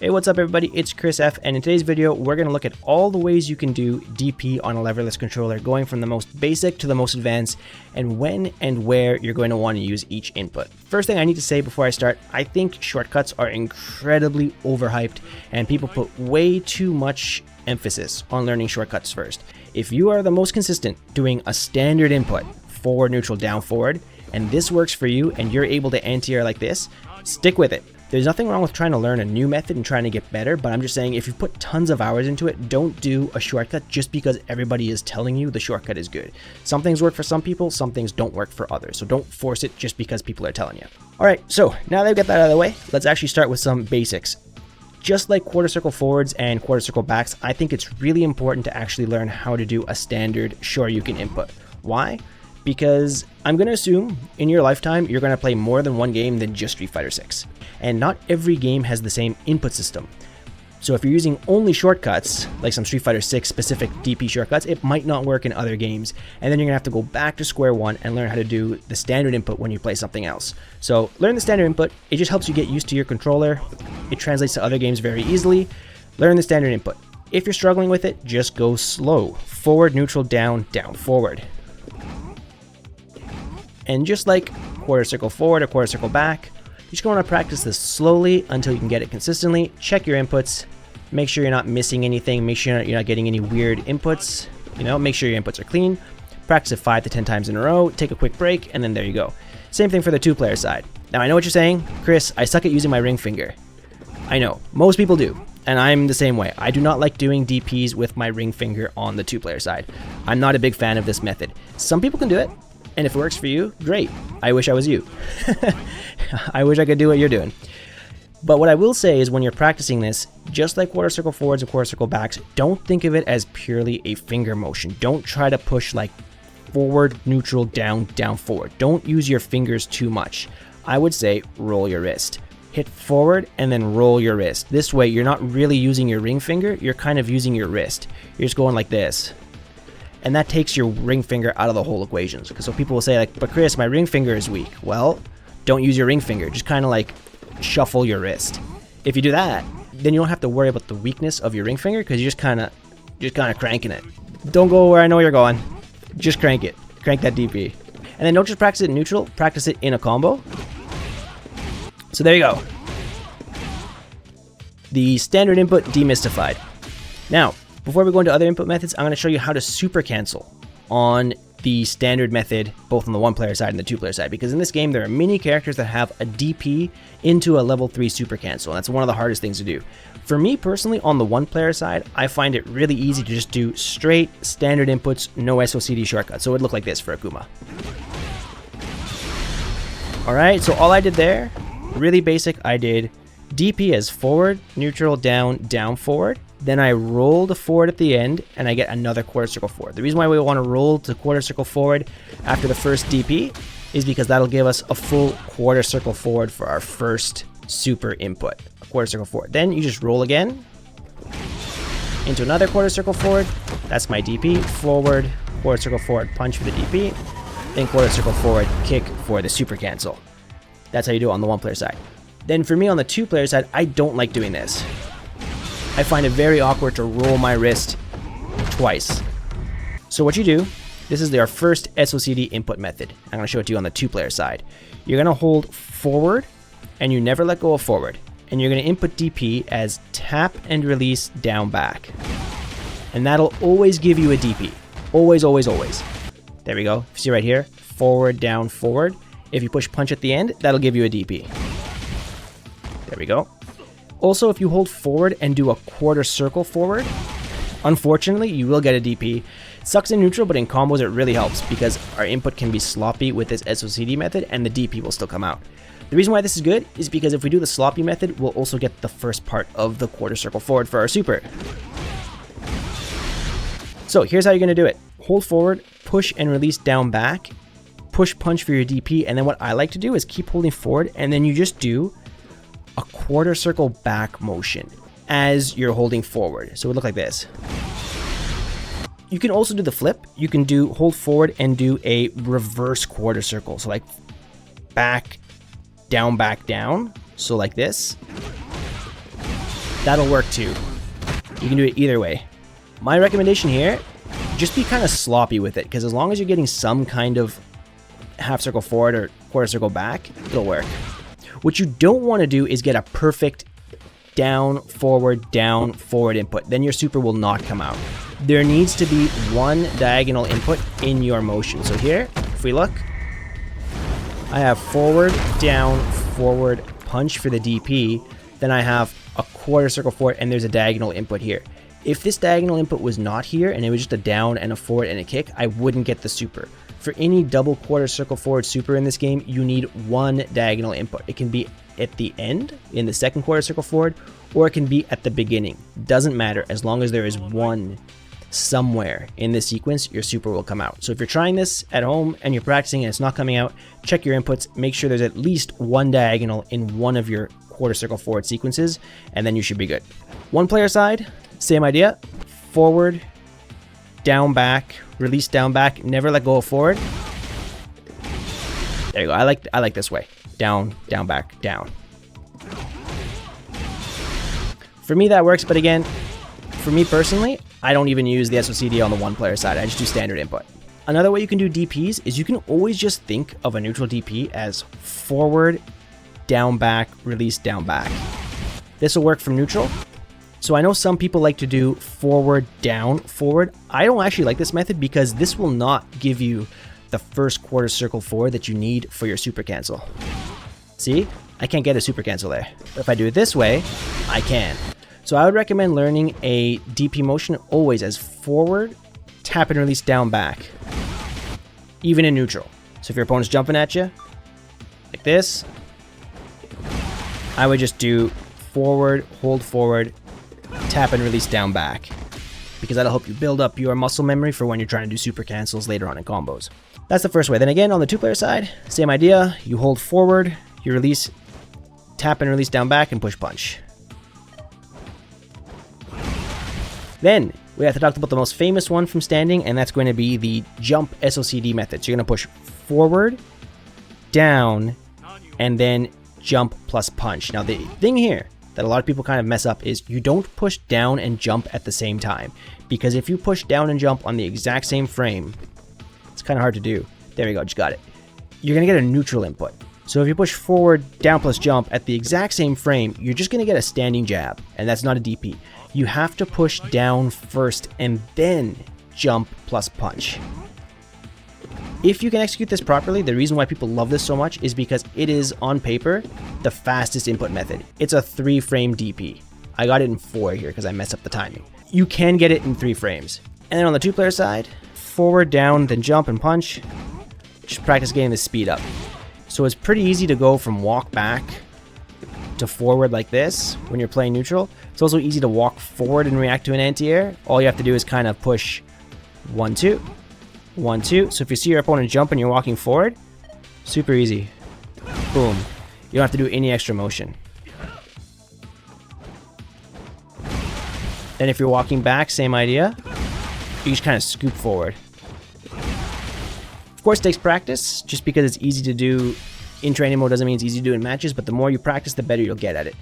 Hey, what's up everybody, it's Chris F, and in today's video we're going to look at all the ways you can do DP on a leverless controller, going from the most basic to the most advanced, and when and where you're going to want to use each input. First thing I need to say before I start, I think shortcuts are incredibly overhyped and people put way too much emphasis on learning shortcuts first. If you are the most consistent doing a standard input, forward, neutral, down, forward, and this works for you and you're able to anti-air like this, stick with it. There's nothing wrong with trying to learn a new method and trying to get better, but I'm just saying if you put tons of hours into it, don't do a shortcut just because everybody is telling you the shortcut is good. Some things work for some people, some things don't work for others, so don't force it just because people are telling you. Alright, so now that we got that out of the way, let's actually start with some basics. Just like quarter circle forwards and quarter circle backs, I think it's really important to actually learn how to do a standard Shoryuken input. Why? Because I'm going to assume in your lifetime you're going to play more than one game than just Street Fighter 6. And not every game has the same input system. So if you're using only shortcuts, like some Street Fighter 6 specific DP shortcuts, it might not work in other games. And then you're going to have to go back to square one and learn how to do the standard input when you play something else. So learn the standard input, it just helps you get used to your controller. It translates to other games very easily. Learn the standard input. If you're struggling with it, just go slow. Forward, neutral, down, down, forward. And just like quarter circle forward or quarter circle back, you're just going to practice this slowly until you can get it consistently. Check your inputs, make sure you're not missing anything, make sure you're not getting any weird inputs, make sure your inputs are clean. Practice it 5 to 10 times in a row, take a quick break, and then there you go. Same thing for the two-player side. Now I know what you're saying, Chris, I suck at using my ring finger. I know, most people do, and I'm the same way. I do not like doing DPs with my ring finger on the two-player side. I'm not a big fan of this method. Some people can do it. And if it works for you, great. I wish I was you. I wish I could do what you're doing. But what I will say is when you're practicing this, just like quarter circle forwards and quarter circle backs, don't think of it as purely a finger motion. Don't try to push like forward, neutral, down, down, forward. Don't use your fingers too much. I would say roll your wrist. Hit forward and then roll your wrist. This way you're not really using your ring finger, you're kind of using your wrist. You're just going like this. And that takes your ring finger out of the whole equation. So people will say like, but Chris, my ring finger is weak. Well, don't use your ring finger. Just kind of like shuffle your wrist. If you do that, then you don't have to worry about the weakness of your ring finger because you're just kind of cranking it. Don't go where I know you're going. Just crank it. Crank that DP. And then don't just practice it in neutral. Practice it in a combo. So there you go. The standard input demystified. Now, before we go into other input methods, I'm going to show you how to super cancel on the standard method, both on the one player side and the two player side, because in this game there are many characters that have a DP into a level 3 super cancel, and that's one of the hardest things to do. For me personally, on the one player side, I find it really easy to just do straight standard inputs, no SOCD shortcuts. So it would look like this for Akuma. Alright, so all I did there, really basic, I did DP as forward, neutral, down, down, forward. Then I roll the forward at the end, and I get another quarter circle forward. The reason why we want to roll to quarter circle forward after the first DP is because that'll give us a full quarter circle forward for our first super input. A quarter circle forward. Then you just roll again into another quarter circle forward. That's my DP. Forward, quarter circle forward, punch for the DP. Then quarter circle forward, kick for the super cancel. That's how you do it on the one player side. Then for me on the two player side, I don't like doing this. I find it very awkward to roll my wrist twice. So what you do, this is our first SOCD input method. I'm going to show it to you on the two-player side. You're going to hold forward, and you never let go of forward. And you're going to input DP as tap and release down back. And that'll always give you a DP. Always, always, always. There we go. See right here, forward, down, forward. If you push punch at the end, that'll give you a DP. There we go. Also, if you hold forward and do a quarter circle forward, unfortunately, you will get a DP. It sucks in neutral, but in combos it really helps because our input can be sloppy with this SOCD method and the DP will still come out. The reason why this is good is because if we do the sloppy method, we'll also get the first part of the quarter circle forward for our super. So here's how you're going to do it. Hold forward, push and release down back, push punch for your DP, and then what I like to do is keep holding forward and then you just do a quarter circle back motion as you're holding forward. So it would look like this. You can also do the flip. You can do hold forward and do a reverse quarter circle. So like back, down, so like this. That'll work too. You can do it either way. My recommendation here, just be kind of sloppy with it, because as long as you're getting some kind of half circle forward or quarter circle back, it'll work. What you don't want to do is get a perfect down, forward input. Then your super will not come out. There needs to be one diagonal input in your motion. So here, if we look, I have forward, down, forward, punch for the DP. Then I have a quarter circle forward, and there's a diagonal input here. If this diagonal input was not here, and it was just a down and a forward and a kick, I wouldn't get the super. For any double quarter circle forward super in this game, you need one diagonal input. It can be at the end, in the second quarter circle forward, or it can be at the beginning. Doesn't matter, as long as there is one somewhere in the sequence, your super will come out. So if you're trying this at home and you're practicing and it's not coming out, check your inputs, make sure there's at least one diagonal in one of your quarter circle forward sequences, and then you should be good. One player side, same idea. Forward, down, back, release, down, back, never let go of forward. There you go. I like this way. Down, down, back, down. For me, that works, but again, for me personally, I don't even use the SOCD on the one player side. I just do standard input. Another way you can do DPs is you can always just think of a neutral DP as forward, down, back, release, down, back. This will work from neutral. So I know some people like to do forward, down, forward. I don't actually like this method because this will not give you the first quarter circle forward that you need for your super cancel. See? I can't get a super cancel there. But if I do it this way, I can. So I would recommend learning a DP motion always as forward, tap and release, down, back. Even in neutral. So if your opponent's jumping at you, like this, I would just do forward, hold forward, tap and release, down, back. Because that'll help you build up your muscle memory for when you're trying to do super cancels later on in combos. That's the first way. Then again, on the two-player side, same idea. You hold forward, you release, tap and release, down, back, and push punch. Then we have to talk about the most famous one from standing, and that's going to be the jump SOCD method. So you're going to push forward, down, and then jump plus punch. Now the thing here that a lot of people kind of mess up is you don't push down and jump at the same time. Because if you push down and jump on the exact same frame, it's kind of hard to do. There we go, just got it. You're going to get a neutral input. So if you push forward, down plus jump at the exact same frame, you're just going to get a standing jab, and that's not a DP. You have to push down first and then jump plus punch. If you can execute this properly, the reason why people love this so much is because it is, on paper, the fastest input method. It's a 3-frame DP. I got it in 4 here because I messed up the timing. You can get it in 3 frames. And then on the two-player side, forward, down, then jump and punch. Just practice getting the speed up. So it's pretty easy to go from walk back to forward like this when you're playing neutral. It's also easy to walk forward and react to an anti-air. All you have to do is kind of push 1, 2, 1, 2. So if you see your opponent jump and you're walking forward, super easy. Boom. You don't have to do any extra motion. Then if you're walking back, same idea. You just kind of scoop forward. Of course, it takes practice. Just because it's easy to do in training mode doesn't mean it's easy to do in matches, but the more you practice, the better you'll get at it.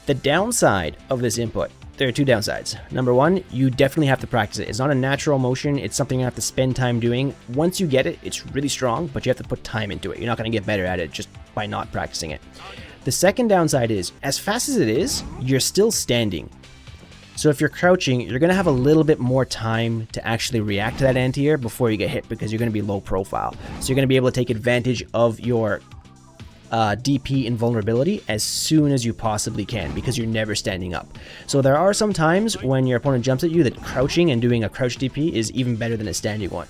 The downside of this input, there are 2 downsides. Number 1, you definitely have to practice it. It's not a natural motion. It's something you have to spend time doing. Once you get it, it's really strong, but you have to put time into it. You're not going to get better at it just by not practicing it. The second downside is, as fast as it is, you're still standing. So if you're crouching, you're going to have a little bit more time to actually react to that anti-air before you get hit because you're going to be low profile. So you're going to be able to take advantage of your DP invulnerability as soon as you possibly can because you're never standing up. So there are some times when your opponent jumps at you that crouching and doing a crouch DP is even better than a standing one.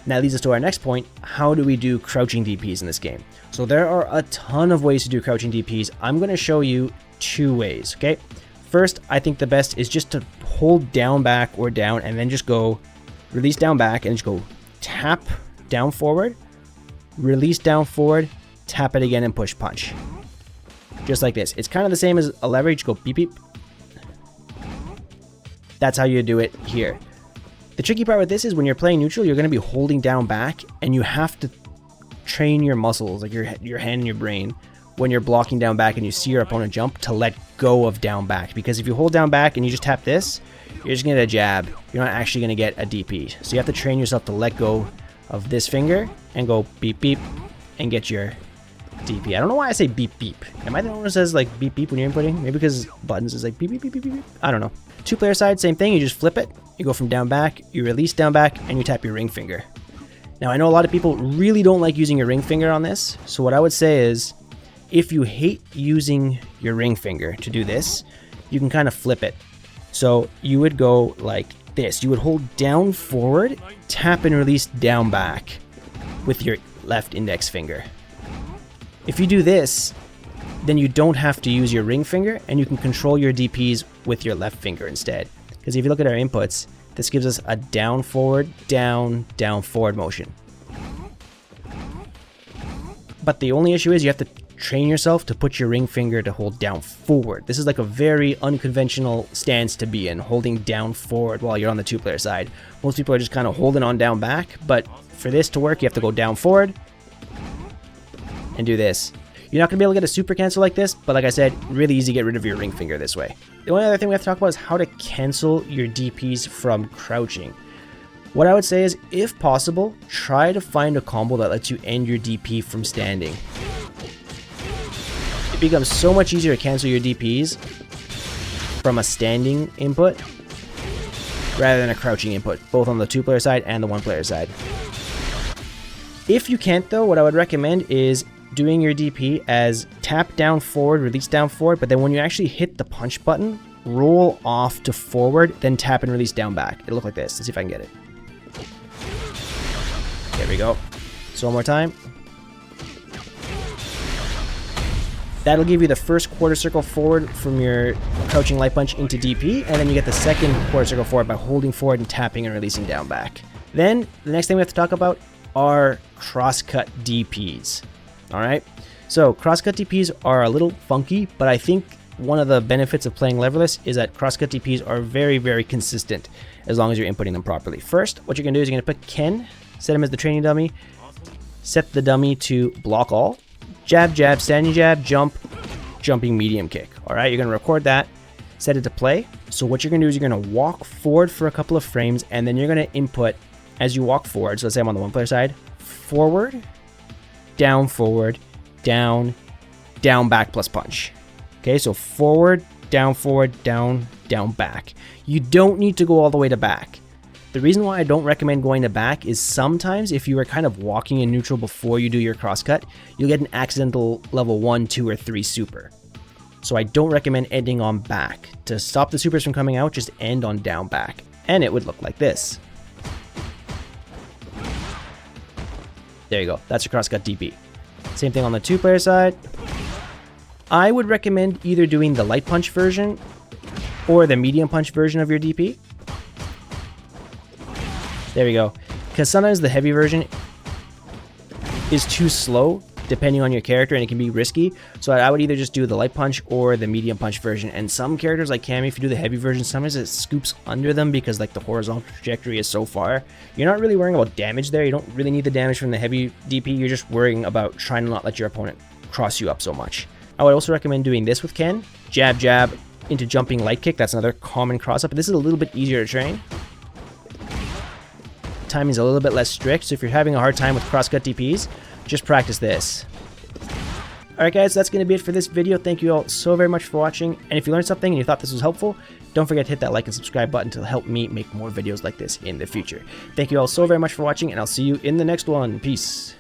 Now that leads us to our next point. How do we do crouching DPs in this game? So there are a ton of ways to do crouching DPs. I'm going to show you 2 ways, okay? First, I think the best is just to hold down, back, or down, and then just go release down, back, and just go tap down, forward, release down, forward, tap it again, and push punch. Just like this. It's kind of the same as a lever. You just go beep, beep. That's how you do it here. The tricky part with this is when you're playing neutral, you're going to be holding down, back, and you have to train your muscles, like your hand and your brain, when you're blocking down, back, and you see your opponent jump, to let go of down back, because if you hold down back and you just tap this, you're just gonna get a jab. You're not actually gonna get a DP. So you have to train yourself to let go of this finger and go beep beep and get your DP. I don't know why I say beep beep. Am I the one who says like beep beep when you're inputting? Maybe because buttons is like beep beep beep beep beep. I don't know. 2-player side, same thing. You just flip it. You go from down back, you release down back, and you tap your ring finger. Now I know a lot of people really don't like using your ring finger on this. So what I would say is, if you hate using your ring finger to do this, you can kind of flip it. So you would go like this. You would hold down forward, tap and release down back with your left index finger. If you do this, then you don't have to use your ring finger and you can control your DPs with your left finger instead. Because if you look at our inputs, this gives us a down forward, down, down forward motion. But the only issue is you have to train yourself to put your ring finger to hold down forward. This is like a very unconventional stance to be in, holding down forward while you're on the 2-player side. Most people are just kind of holding on down back, but for this to work, you have to go down forward and do this. You're not going to be able to get a super cancel like this, but like I said, really easy to get rid of your ring finger this way. The only other thing we have to talk about is how to cancel your DPs from crouching. What I would say is, if possible, try to find a combo that lets you end your DP from standing. It becomes so much easier to cancel your DPs from a standing input rather than a crouching input, both on the 2-player side and the 1-player side. If you can't though, what I would recommend is doing your DP as tap down forward, release down forward, but then when you actually hit the punch button, roll off to forward, then tap and release down back. It'll look like this. Let's see if I can get it. There we go. So one more time. That'll give you the first quarter circle forward from your crouching light punch into DP, and then you get the second quarter circle forward by holding forward and tapping and releasing down back. Then the next thing we have to talk about are crosscut DPs. All right. So crosscut DPs are a little funky, but I think one of the benefits of playing leverless is that crosscut DPs are very, very consistent as long as you're inputting them properly. First, what you're going to do is you're going to pick Ken, set him as the training dummy, set the dummy to block all, jab, jab, standing jab, jump, jumping medium kick. All right, you're going to record that, set it to play. So what you're going to do is you're going to walk forward for a couple of frames, and then you're going to input as you walk forward. So let's say I'm on the 1-player side, forward, down, down, down, back plus punch. Okay, so forward, down, down, back. You don't need to go all the way to back. The reason why I don't recommend going to back is sometimes if you are kind of walking in neutral before you do your crosscut, you'll get an accidental level 1, 2, or 3 super. So I don't recommend ending on back. To stop the supers from coming out, just end on down back. And it would look like this. There you go. That's your crosscut DP. Same thing on the 2-player side. I would recommend either doing the light punch version or the medium punch version of your DP. There we go. Because sometimes the heavy version is too slow depending on your character and it can be risky. So I would either just do the light punch or the medium punch version. And some characters like Cammy, if you do the heavy version, sometimes it scoops under them because like the horizontal trajectory is so far. You're not really worrying about damage there. You don't really need the damage from the heavy DP. You're just worrying about trying to not let your opponent cross you up so much. I would also recommend doing this with Ken. Jab, jab into jumping light kick. That's another common cross up. But this is a little bit easier to train. Timing's a little bit less strict, so if you're having a hard time with crosscut DPs, just practice this. Alright guys, that's going to be it for this video. Thank you all so very much for watching, and if you learned something and you thought this was helpful, don't forget to hit that like and subscribe button to help me make more videos like this in the future. Thank you all so very much for watching, and I'll see you in the next one. Peace.